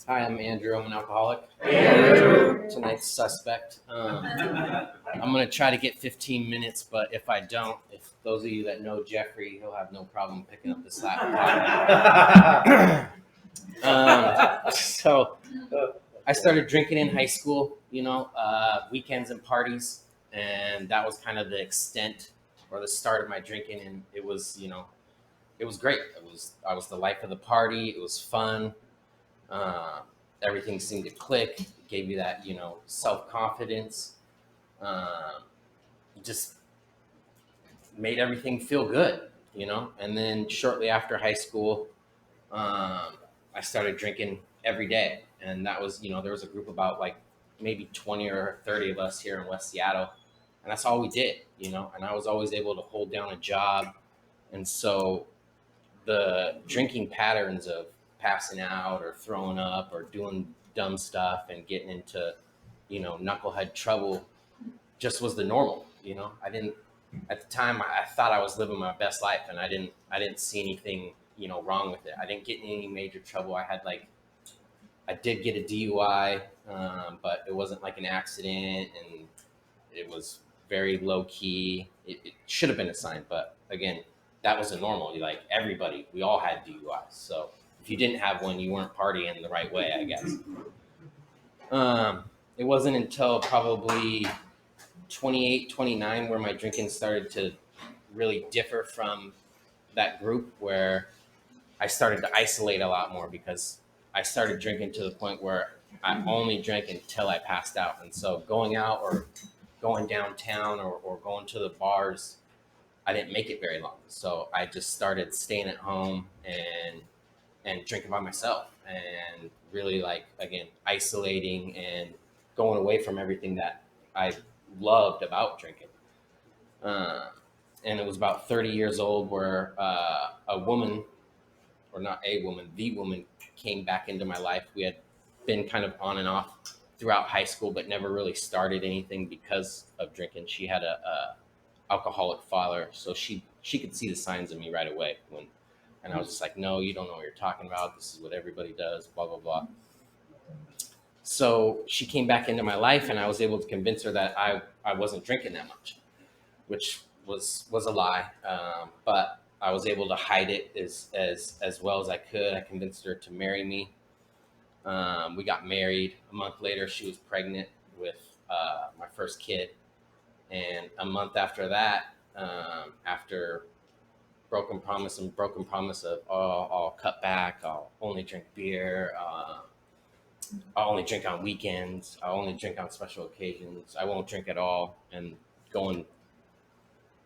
Hi, I'm Andrew. I'm an alcoholic. Tonight's suspect. I'm gonna try to get 15 minutes, but if I don't, if those of you that know Jeffrey, he'll have no problem picking up the slack. So I started drinking in high school. Weekends and parties, and that was kind of the extent or the start of my drinking. And it was great. I was the life of the party. It was fun. Uh, Everything seemed to click. It gave you that, self confidence. Um, just made everything feel good. And then shortly after high school, I started drinking every day. And that was, there was a group about like maybe 20 or 30 of us here in West Seattle. And that's all we did. And I was always able to hold down a job. And so the drinking patterns of passing out or throwing up or doing dumb stuff and getting into knucklehead trouble just was the normal. I didn't at the time. I thought I was living my best life, and I didn't see anything wrong with it. I didn't get in any major trouble. I did get a DUI, but it wasn't like an accident, and it was very low key. It should have been a sign, but again, that was a normal. Like everybody, we all had DUIs. So if you didn't have one, you weren't partying the right way, I guess. It wasn't until probably 28, 29 where my drinking started to really differ from that group, where I started to isolate a lot more because I started drinking to the point where I only drank until I passed out. And so going out or going downtown or going to the bars, I didn't make it very long. So I just started staying at home and drinking by myself and really, like, again, isolating and going away from everything that I loved about drinking. Uh, and it was about 30 years old where a woman, or not a woman, the woman came back into my life. We had been kind of on and off throughout high school, but never really started anything because of drinking. She had a alcoholic father, so she could see the signs of me right away. And I was just like, no, you don't know what you're talking about. This is what everybody does. Blah blah blah. So she came back into my life, and I was able to convince her that I wasn't drinking that much, which was a lie. But I was able to hide it as well as I could. I convinced her to marry me. We got married. A month later, she was pregnant with my first kid, and a month after that, after broken promise of, oh, I'll cut back. I'll only drink beer. I'll only drink on weekends. I'll only drink on special occasions. I won't drink at all. And going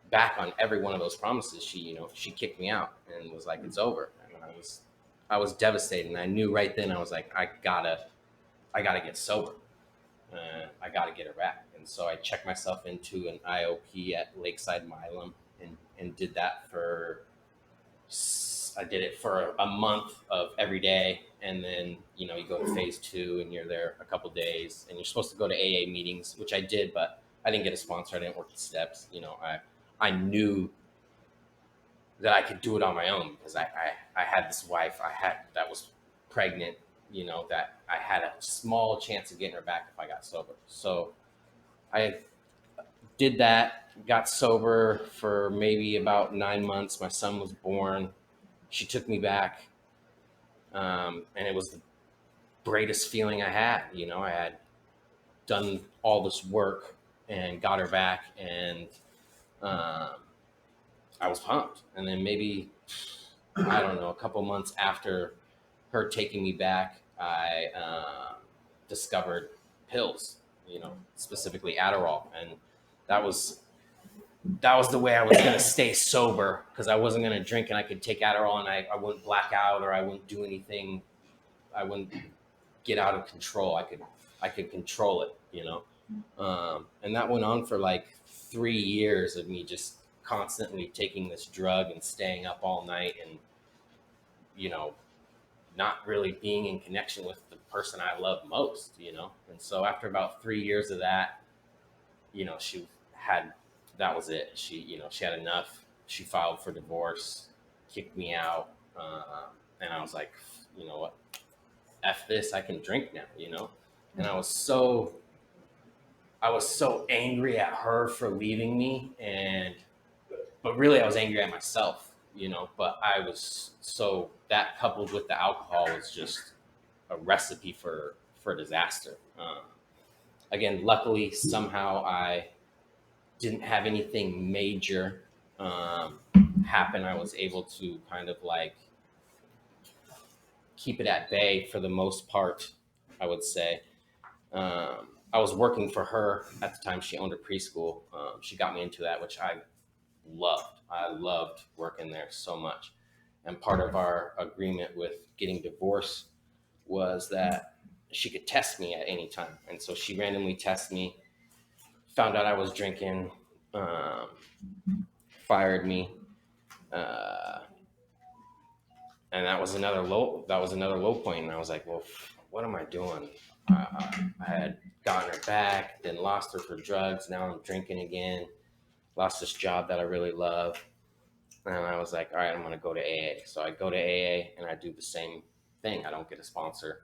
back on every one of those promises, she kicked me out and was like, it's over. And I was devastated. And I knew right then, I was like, I gotta get sober. I gotta get it back. And so I checked myself into an IOP at Lakeside Milam, and did that for I did it for a month of every day. And then, you go to phase two, and you're there a couple days, and you're supposed to go to AA meetings, which I did, but I didn't get a sponsor. I didn't work the steps. I knew that I could do it on my own because I had this wife that was pregnant, that I had a small chance of getting her back if I got sober. So I did that, got sober for maybe about 9 months. My son was born. She took me back, and it was the greatest feeling I had. I had done all this work and got her back, and um, I was pumped. And then maybe, I don't know, a couple months after her taking me back, I discovered pills, specifically Adderall, and that was the way I was going to stay sober, because I wasn't going to drink, and I could take Adderall and I wouldn't black out, or I wouldn't do anything. I wouldn't get out of control. I could control it. And that went on for like 3 years of me just constantly taking this drug and staying up all night, and you know not really being in connection with the person I love most. And so after about 3 years of that, she had that was it. She had enough. She filed for divorce, kicked me out, and I was like, you know what? F this, I can drink now, you know? And I was so angry at her for leaving me, and but really I was angry at myself, you know. But I was so that coupled with the alcohol was just a recipe for disaster. Again, luckily somehow I didn't have anything major um, happen. I was able to kind of like keep it at bay for the most part, I would say. I was working for her at the time. She owned a preschool. She got me into that, which I loved. I loved working there so much. And part of our agreement with getting divorced was that she could test me at any time. And so she randomly tested me, found out I was drinking, um, fired me. Uh, and that was another low. That was another low point. And I was like, well, what am I doing? I had gotten her back, then lost her for drugs. Now I'm drinking again. Lost this job that I really love. And I was like, all right, I'm going to go to AA. So I go to AA and I do the same thing. I don't get a sponsor.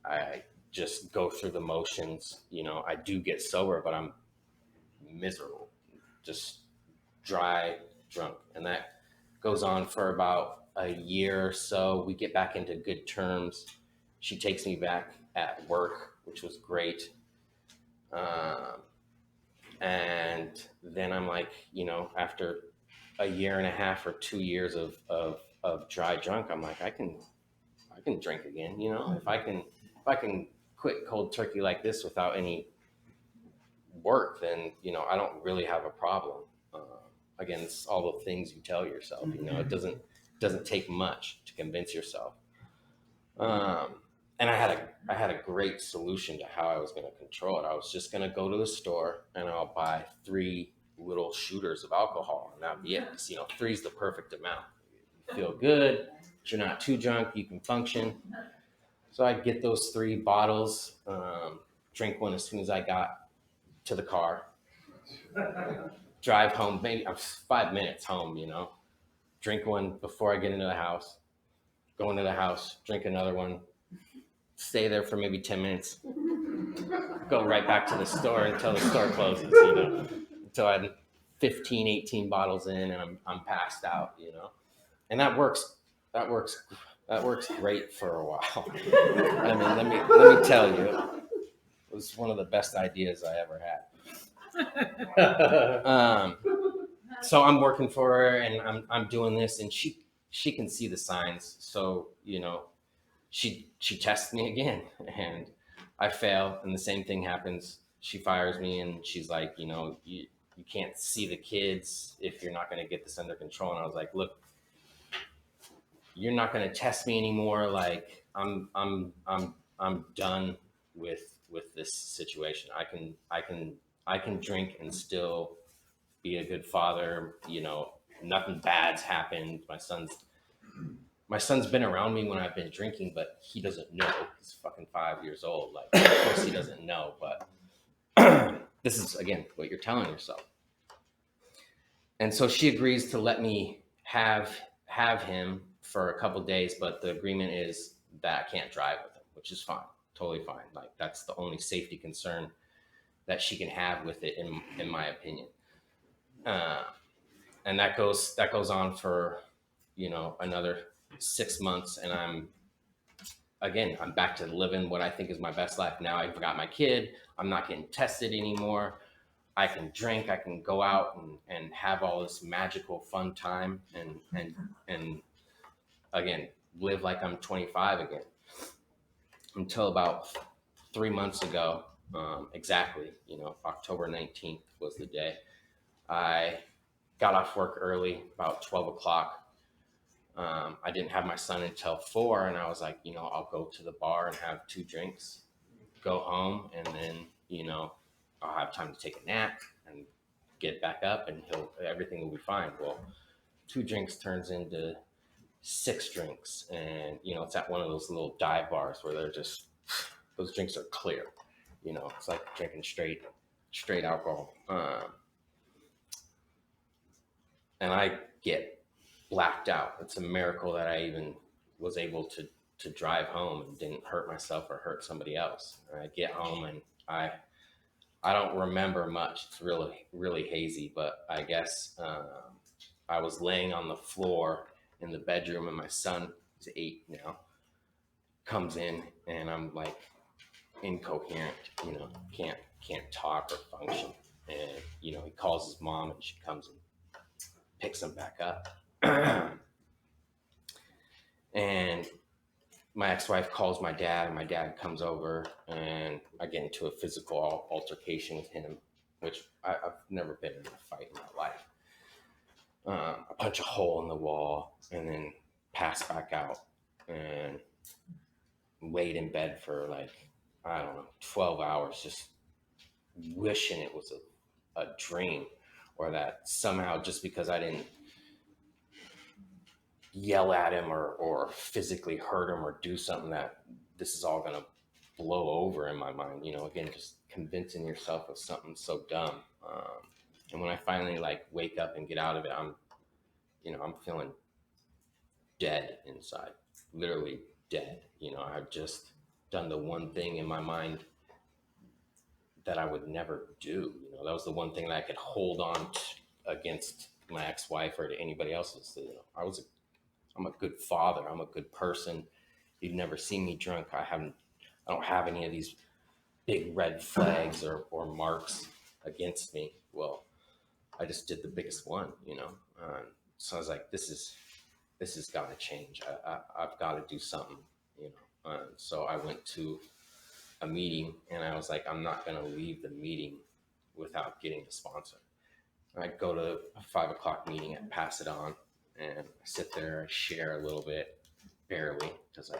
I just go through the motions. You know, I do get sober, but I'm miserable, just dry, drunk. And that goes on for about a year or so. We get back into good terms. She takes me back at work, which was great. Um, and then I'm like, you know, after a year and a half or 2 years of dry drunk, I'm like, I can drink again. You know, if I can quit cold turkey like this without any work, then you know I don't really have a problem. Again, it's all the things you tell yourself. You know, it doesn't take much to convince yourself. Um, and I had a great solution to how I was going to control it. I was just going to go to the store and I'll buy 3 little shooters of alcohol, and that'd be it. 'Cause, you know, three's the perfect amount. You feel good, but you're not too drunk. You can function. So I'd get those 3 bottles, drink one as soon as I got to the car, drive home. Maybe I'm 5 minutes home. You know, drink one before I get into the house. Go into the house, drink another one, stay there for maybe 10 minutes, go right back to the store until the store closes. You know, until I'm 15, 18 bottles in, and I'm passed out. You know, and that works. That works. That works great for a while. I mean, let me tell you, it was one of the best ideas I ever had. So I'm working for her and I'm doing this, and she can see the signs. So, you know, she tests me again and I fail, and the same thing happens. She fires me and she's like, you know, you can't see the kids if you're not going to get this under control. And I was like, look, you're not going to test me anymore. Like I'm done with this situation. I can drink and still be a good father. You know, nothing bad's happened. My son's been around me when I've been drinking, but he doesn't know. He's fucking 5 years old. Like, of course he doesn't know, but this is again what you're telling yourself. And so she agrees to let me have him for a couple days, but the agreement is that I can't drive with him, which is fine, totally fine. Like that's the only safety concern that she can have with it, in my opinion. Uh, and that goes on for you know another 6 months, and I'm back to living what I think is my best life. Now I've got my kid. I'm not getting tested anymore. I can drink. I can go out and have all this magical fun time and again live like I'm 25 again. Until about 3 months ago, exactly. You know, October 19th was the day. I got off work early, about 12 o'clock. I didn't have my son until 4, and I was like, you know, I'll go to the bar and have 2 drinks, go home, and then, you know, I'll have time to take a nap and get back up, and everything will be fine. Well, 2 drinks turns into 6 drinks, and you know, it's at one of those little dive bars where they're just those drinks are clear. You know, it's like drinking straight alcohol. And I get blacked out. It's a miracle that I even was able to drive home and didn't hurt myself or hurt somebody else. And I get home and I don't remember much. It's really hazy, but I guess I was laying on the floor in the bedroom, and my son, who's 8 now, comes in, and I'm like incoherent, can't talk or function. And he calls his mom, and she comes and picks him back up. And my ex-wife calls my dad, and my dad comes over, and I get into a physical altercation with him, which I've never been in a fight in my life. I punch a hole in the wall and then pass back out and laid in bed for like, I don't know, 12 hours, just wishing it was a dream, or that somehow, just because I didn't yell at him or physically hurt him or do something, that this is all going to blow over in my mind. Again, just convincing yourself of something so dumb. And when I finally like wake up and get out of it, I'm feeling dead inside, literally dead. I've just done the one thing in my mind that I would never do. That was the one thing that I could hold on to against my ex-wife or to anybody else. I'm a good father. I'm a good person. You'd never seen me drunk. I don't have any of these big red flags or marks against me. Well, I just did the biggest one, so I was like, this has got to change. I've got to do something, so I went to a meeting, and I was like, I'm not going to leave the meeting without getting a sponsor. I go to a 5 o'clock meeting, I pass it on, and I sit there, I share a little bit, barely, because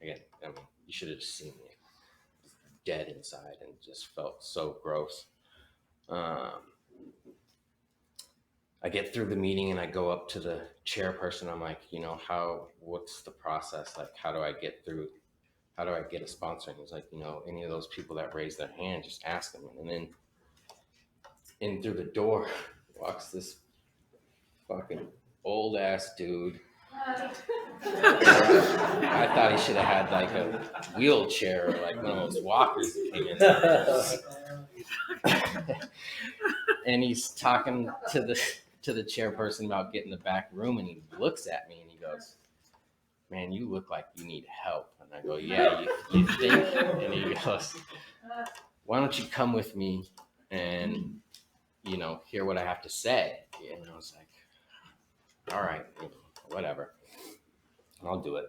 you should have just seen me. I was dead inside and just felt so gross. I get through the meeting, and I go up to the chairperson. I'm like, what's the process? Like, how do I get a sponsor? And he's like, any of those people that raise their hand, just ask them. And then in through the door walks this fucking old ass dude. I thought he should have had like a wheelchair or like one of those walkers that came in. And he's talking to the chairperson about getting the back room, and he looks at me and he goes, "Man, you look like you need help." And I go, "Yeah, you think?" And he goes, "Why don't you come with me and hear what I have to say?" And I was like, "All right, whatever, I'll do it."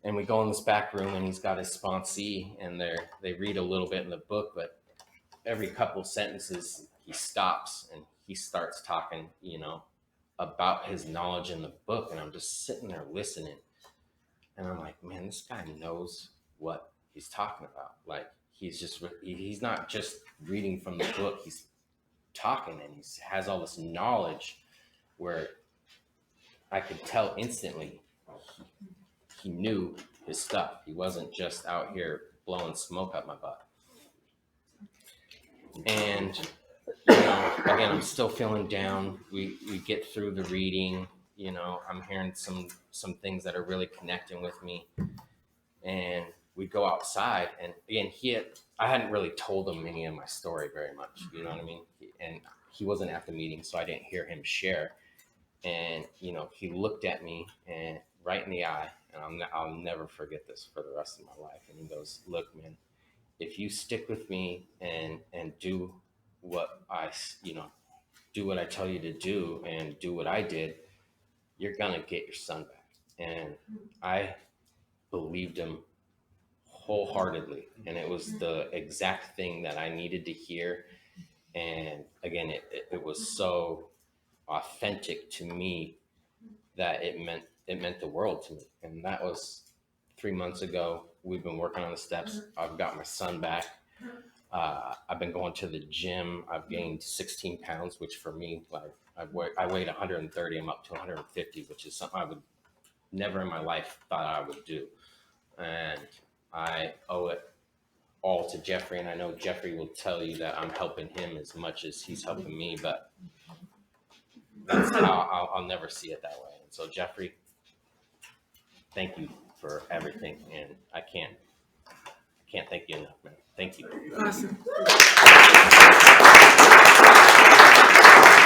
And we go in this back room, and he's got his sponsee, and they read a little bit in the book, but every couple sentences he stops and he starts talking, about his knowledge in the book. And I'm just sitting there listening, and I'm like, man, this guy knows what he's talking about. Like, he's not just reading from the book, he's talking, and he has all this knowledge where I could tell instantly he knew his stuff. He wasn't just out here blowing smoke up my butt. And again, I'm still feeling down. We get through the reading. I'm hearing some things that are really connecting with me. And we go outside, and again, I hadn't really told him any of my story very much. You know what I mean? And he wasn't at the meeting, so I didn't hear him share. And he looked at me and right in the eye, and I'll never forget this for the rest of my life. And he goes, "Look, man, if you stick with me and do what I tell you to do and do what I did, you're gonna get your son back." And I believed him wholeheartedly, and it was the exact thing that I needed to hear. And again, it was so authentic to me that it meant the world to me. And that was 3 months ago. We've been working on the steps. I've got my son back. I've been going to the gym. I've gained 16 pounds, which for me, like I weighed 130. I'm up to 150, which is something I would never in my life thought I would do. And I owe it all to Jeffrey. And I know Jeffrey will tell you that I'm helping him as much as he's helping me, but that's how I'll never see it that way. And so, Jeffrey, thank you for everything, and I can't thank you enough, man. Thank you. Awesome.